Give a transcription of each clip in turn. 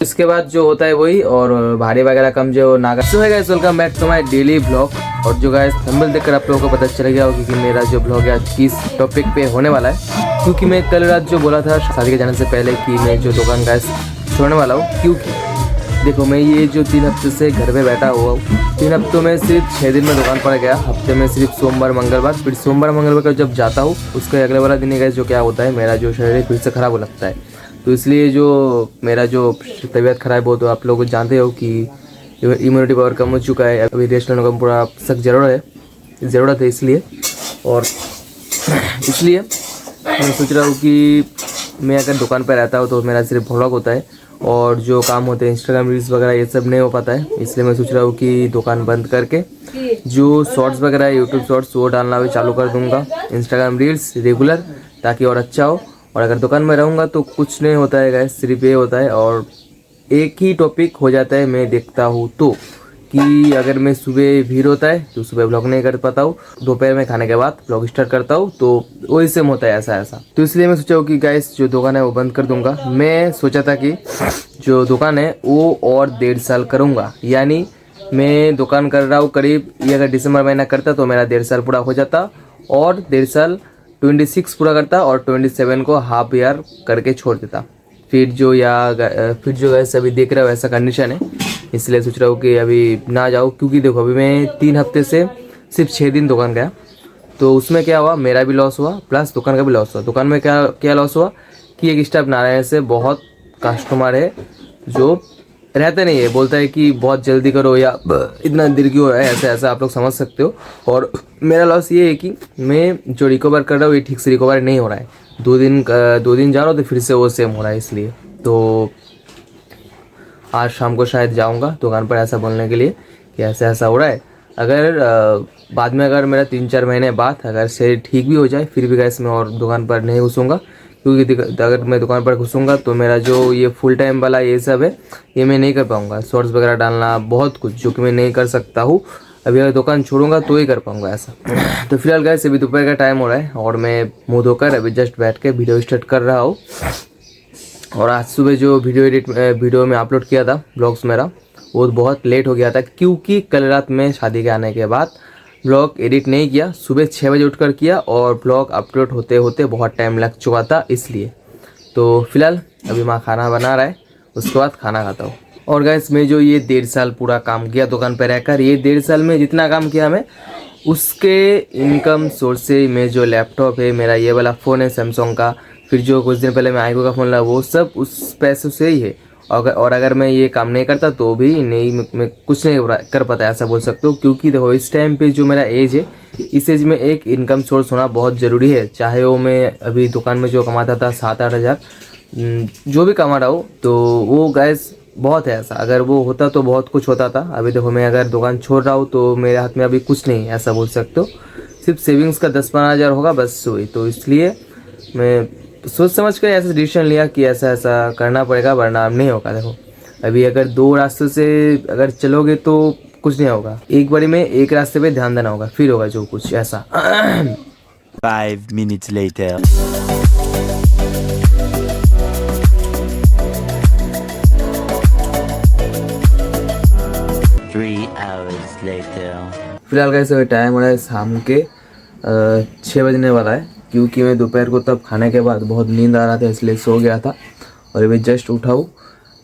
इसके बाद जो होता है वही, और भारी वगैरह कम जो नागा। So hi guys, welcome back to my daily blog. और जो गाइस थंबनेल देखकर आप लोगों को पता चल गया होगा कि मेरा जो ब्लॉग है आज किस टॉपिक पे होने वाला है। क्योंकि मैं कल रात जो बोला था शादी के जाने से पहले कि मैं जो दुकान गाइस छोड़ने वाला हूँ। क्योंकि देखो मैं ये जो 3 हफ्ते से घर में बैठा हुआ हूँ, 3 हफ्तों में सिर्फ 6 दिन में दुकान पर गया। हफ्ते में सिर्फ सोमवार मंगलवार, फिर सोमवार मंगलवार का जब जाता हूँ उसके अगले वाला दिन गाइस जो क्या होता है, मेरा जो शरीर है फिर से ख़राब हो लगता है। तो इसलिए जो मेरा जो तबीयत ख़राब हो, तो आप लोग जानते हो कि इम्यूनिटी पावर कम हो चुका है। अभी रेस्ट लेने का पूरा सख्त ज़रूरत है। इसलिए मैं सोच रहा हूँ कि मैं अगर दुकान पर रहता हूँ तो मेरा सिर्फ व्लॉग होता है, और जो काम होते हैं इंस्टाग्राम रील्स वगैरह ये सब नहीं हो पाता है। इसलिए मैं सोच रहा हूँ कि दुकान बंद करके जो शॉर्ट्स वगैरह यूट्यूब शॉर्ट्स वो डालना भी चालू कर दूँगा, इंस्टाग्राम रील्स रेगुलर, ताकि और अच्छा हो। और अगर दुकान में रहूँगा तो कुछ नहीं होता है गाइस, सिर्फ ये होता है और एक ही टॉपिक हो जाता है। मैं देखता हूँ तो कि अगर मैं सुबह भीड़ होता है तो सुबह ब्लॉग नहीं कर पाता हूँ, दोपहर में खाने के बाद ब्लॉग स्टार्ट करता हूँ, तो वही सेम होता है ऐसा। तो इसलिए मैं सोचा हूँ कि गाइस जो दुकान है वो बंद कर दूंगा। मैं सोचा था कि जो दुकान है वो और 1.5 साल करूँगा, यानी मैं दुकान कर रहा हूँ करीब, ये अगर दिसंबर महीना करता तो मेरा 1.5 साल पूरा हो जाता, और 1.5 साल 26 पूरा करता, और 27 को हाफ ईयर करके छोड़ देता। फिर जो गैस अभी देख रहा हूँ ऐसा कंडीशन है, इसलिए सोच रहा हूँ कि अभी ना जाऊँ। क्योंकि देखो अभी मैं 3 हफ्ते से सिर्फ 6 दिन दुकान गया, तो उसमें क्या हुआ, मेरा भी लॉस हुआ प्लस दुकान का भी लॉस हुआ। दुकान में क्या लॉस हुआ कि एक स्टाफ ना रहने से बहुत कस्टमर है जो रहता नहीं है, बोलता है कि बहुत जल्दी करो या इतना देर क्यों हो रहा है, ऐसा आप लोग समझ सकते हो। और मेरा लॉस ये है कि मैं जो रिकवर कर रहा हूँ ये ठीक से रिकवर नहीं हो रहा है। 2 दिन जा रहा हूँ तो फिर से वो सेम हो रहा है। इसलिए तो आज शाम को शायद जाऊँगा दुकान पर ऐसा बोलने के लिए कि ऐसा हो रहा है। अगर बाद में अगर मेरा 3-4 महीने बाद अगर शरीर ठीक भी हो जाए, फिर भी गैस मैं और दुकान पर नहीं घुसूँगा। क्योंकि अगर मैं दुकान पर घुसूँगा तो मेरा जो ये फुल टाइम वाला ये सब है ये मैं नहीं कर पाऊँगा। शॉर्ट्स वगैरह डालना बहुत कुछ जो कि मैं नहीं कर सकता हूँ। अभी अगर दुकान छोड़ूंगा तो ही कर पाऊँगा ऐसा। तो फिलहाल गैस अभी दोपहर का टाइम हो रहा है और मैं मुँह धोकर अभी जस्ट बैठ के वीडियो स्टार्ट कर रहा हूँ। और आज सुबह जो वीडियो में अपलोड किया था ब्लॉग्स मेरा, वो बहुत लेट हो गया था। क्योंकि कल रात में शादी के आने के बाद ब्लॉग एडिट नहीं किया, सुबह 6 बजे उठकर किया, और ब्लॉग अपलोड होते होते बहुत टाइम लग चुका था इसलिए। तो फिलहाल अभी माँ खाना बना रहा है, उसके बाद खाना खाता हूँ। और गैस मैं जो ये 1.5 साल पूरा काम किया दुकान पर रहकर, ये 1.5 साल में जितना काम किया मैं, उसके इनकम सोर्स से मैं जो लैपटॉप है मेरा, ये वाला फ़ोन है सैमसंग का, फिर जो कुछ दिन पहले मैं आईको का फ़ोन लिया, वो सब उस पैसों से ही है। और अगर मैं ये काम नहीं करता तो भी नहीं, मैं कुछ नहीं कर पाता ऐसा बोल सकते हो। क्योंकि देखो इस टाइम पे जो मेरा एज है, इस एज में एक इनकम सोर्स होना बहुत ज़रूरी है। चाहे वो मैं अभी दुकान में जो कमाता था 7-8 हज़ार, जो भी कमा रहा हूँ, तो वो गैस बहुत है ऐसा। अगर वो होता तो बहुत कुछ होता था। अभी देखो मैं अगर दुकान छोड़ रहा हूँ तो मेरे हाथ में अभी कुछ नहीं है ऐसा बोल सकते हो। सिर्फ सेविंग्स का 10-15 हज़ार होगा बस वही। तो इसलिए मैं सोच समझ कर ऐसा डिसीजन लिया कि ऐसा करना पड़ेगा, वरना अब नहीं होगा। देखो अभी अगर 2 रास्तों से अगर चलोगे तो कुछ नहीं होगा, एक बारी में एक रास्ते पे ध्यान देना होगा, फिर होगा जो कुछ ऐसा। 5 minutes later. फिलहाल कैसे टाइम हो रहा है शाम के 6 बजने वाला है। क्योंकि मैं दोपहर को तब खाने के बाद बहुत नींद आ रहा था इसलिए सो गया था, और अभी जस्ट उठा हूँ,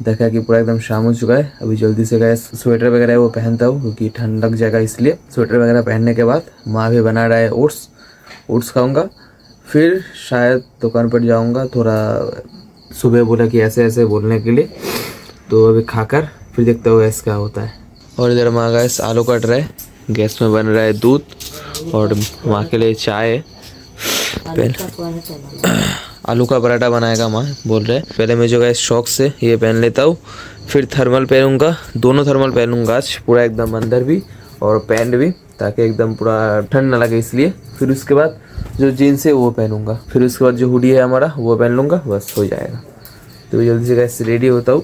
देखा कि पूरा एकदम शाम हो चुका है। अभी जल्दी से गए स्वेटर वगैरह है वो पहनता हूँ क्योंकि ठंड लग जाएगा, इसलिए स्वेटर वगैरह पहनने के बाद माँ भी बना रहा है ओट्स खाऊँगा, फिर शायद दुकान पर जाऊँगा। थोड़ा सुबह बोला कि ऐसे बोलने के लिए, तो अभी खाकर फिर देखता हूँ ऐसा क्या होता है। और इधर माँ गैस आलू कट रहा है, गैस में बन रहा है दूध, और माँ के लिए चाय है। आलू का पराठा बनाएगा माँ बोल रहे। पहले मैं जो गैस शौक से ये पहन लेता हूँ, फिर थर्मल पहनूंगा, दोनों थर्मल पहनूंगा आज, पूरा एकदम अंदर भी और पैंट भी, ताकि एकदम पूरा ठंड ना लगे इसलिए। फिर उसके बाद जो जीन्स है वो पहनूंगा, फिर उसके बाद जो हुडी है हमारा वो पहन लूँगा, बस हो जाएगा। तो जल्दी से गैस रेडी होता हूँ।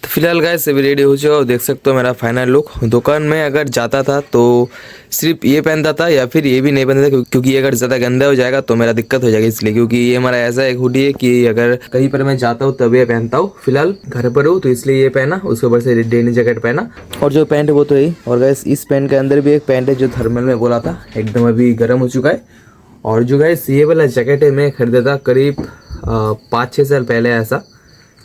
तो फिलहाल गाइस अभी रेडी हो चुका हो, देख सकते हो मेरा फाइनल लुक। दुकान में अगर जाता था तो सिर्फ ये पहनता था या फिर ये भी नहीं पहनता था, क्योंकि अगर ज़्यादा गंदा हो जाएगा तो मेरा दिक्कत हो जाएगी इसलिए। क्योंकि ये हमारा ऐसा एक हुडी है कि अगर कहीं पर मैं जाता हूँ तब ये पहनता हूँ। फिलहाल घर पर हूँ तो इसलिए ये पहना, उसके ऊपर से डेनी जैकेट पहना। और जो पैंट है वो तो यही। और गाइस इस पैंट के अंदर भी एक पैंट है जो थर्मल में बोला था, एकदम अभी गर्म हो चुका है। और जो गाइस ये वाला जैकेट है मैं खरीदा था करीब 5-6 साल पहले ऐसा,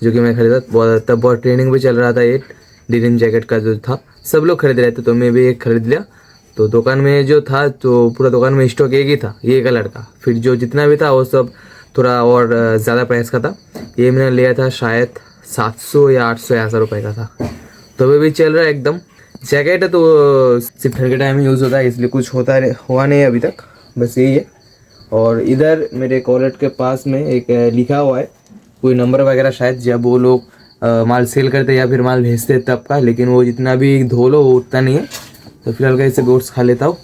जो कि मैं खरीदा तब बहुत ट्रेनिंग भी चल रहा था। ये डेनिम जैकेट का जो था सब लोग खरीद रहे थे तो मैं भी एक खरीद लिया। तो दुकान में जो था तो पूरा दुकान में स्टॉक एक ही था, ये कलर का। फिर जो जितना भी था वो सब थोड़ा और ज़्यादा प्राइस का था। ये मैंने लिया था शायद 700 या 800 ऐसा रुपये का था। तो अभी भी चल रहा है एकदम। जैकेट है तो सिर्फ ठंड के टाइम में यूज़ होता है, इसलिए कुछ हुआ नहीं अभी तक, बस यही है। और इधर मेरे कॉलेट के पास में एक लिखा हुआ है कोई नंबर वगैरह, शायद जब वो लोग माल सेल करते या फिर माल भेजते तब का, लेकिन वो जितना भी धो लो वो उतना नहीं है। तो फिलहाल का इसे गोट्स खा लेता हूँ।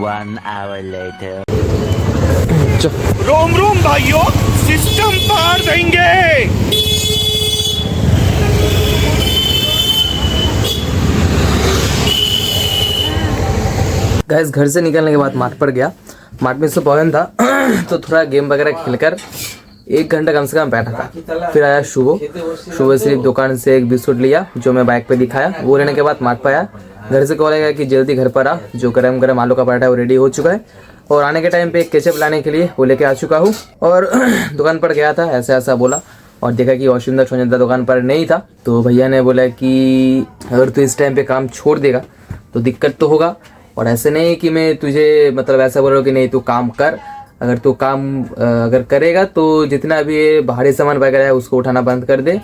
1 hour later. रोम रोम भाइयों, सिस्टम पार देंगे। गाइस घर से निकलने के बाद मार्ट पर गया। मार्ट में से पवन था तो थोड़ा गेम वगैरह खेलकर 1 घंटा कम से कम बैठा था। फिर आया सुबह सिर्फ दुकान से एक बिस्कुट लिया जो मैं बाइक पे दिखाया। वो लेने के बाद मार्ट पर आया। घर से कॉल आया कि जल्दी घर पर आ, जो गरम गरम आलू का पराठा है वो रेडी हो चुका है। और आने के टाइम पे एक केचप लाने के लिए वो लेके आ चुका हूँ। और दुकान पर गया था, ऐसा ऐसा बोला और देखा कि वॉशिंदा दुकान पर नहीं था। तो भैया ने बोला कि अगर तू इस टाइम पे काम छोड़ देगा तो दिक्कत तो होगा, और ऐसे नहीं कि मैं तुझे मतलब ऐसा बोल रहा हूँ कि नहीं तू काम कर। अगर तू काम अगर करेगा तो जितना भी ये भारी सामान वगैरह है उसको उठाना बंद कर दे।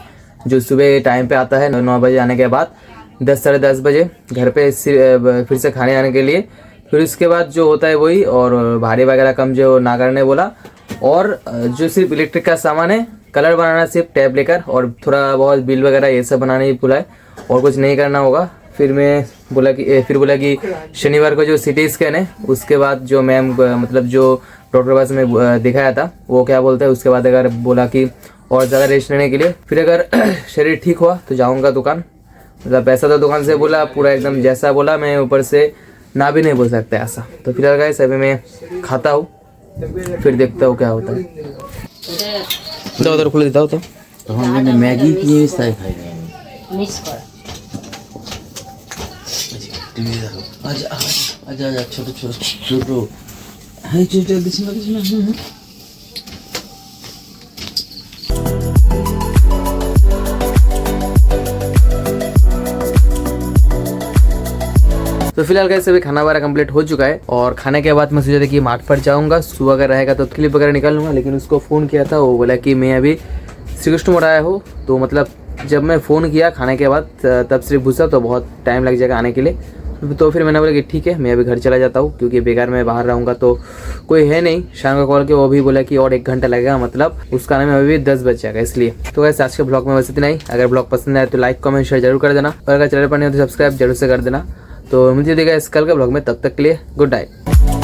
जो सुबह टाइम पे आता है 9 बजे आने के बाद 10 साढ़े 10 बजे घर पे फिर से खाने आने के लिए, फिर उसके बाद जो होता है वही, और भारी वगैरह कम जो ना करने बोला। और जो सिर्फ इलेक्ट्रिक का सामान है, कलर बनाना सिर्फ टैब लेकर, और थोड़ा बहुत बिल वगैरह ये सब बनाने ही बोला है, और कुछ नहीं करना होगा। फिर बोला कि शनिवार को जो सिटी स्कैन है उसके बाद जो मैम मतलब जो डॉक्टर पास में दिखाया था वो क्या बोलता है, उसके बाद अगर बोला कि और ज़्यादा रेस्ट लेने के लिए, फिर अगर शरीर ठीक हुआ तो जाऊंगा दुकान। मतलब पैसा तो दुकान से बोला पूरा एकदम जैसा बोला, मैं ऊपर से ना भी नहीं बोल सकता ऐसा। तो फिलहाल गाइस अभी मैं खाता हूँ, फिर देखता हूँ क्या होता है। तो उधर खुले देता हूँ तो हमने मैगी की साई खाई मिस कर। आजा छोटो हाय चल दिस तो फिलहाल कैसे अभी खाना वगैरह कंप्लीट हो चुका है। और खाने के बाद मैं सोचा था कि मार्ट पर जाऊंगा, सुबह अगर रहेगा तो क्लिप वगैरह निकाल लूँगा। लेकिन उसको फ़ोन किया था, वो बोला कि मैं अभी श्री कृष्ण मोड़ आया हूँ। तो मतलब जब मैं फ़ोन किया खाने के बाद तब सिर्फ घुसा तो बहुत टाइम लग जाएगा आने के लिए। तो फिर मैंने बोला कि ठीक है मैं अभी घर चला जाता हूँ, क्योंकि बेकार में बाहर रहूँगा तो कोई है नहीं। शाम को कॉल किया, वो भी बोला कि और 1 घंटा लगेगा, मतलब उसका नाम अभी 10 बज जाएगा इसलिए। तो वैसे आज के ब्लॉग में बस इतना ही। अगर ब्लॉग पसंद आए तो लाइक कमेंट शेयर जरूर कर देना, और अगर चैनल पर नहीं हो तो सब्सक्राइब जरूर से कर देना। तो मुझे देखा इस कल के ब्लॉग में, तब तक के लिए गुड नाइट।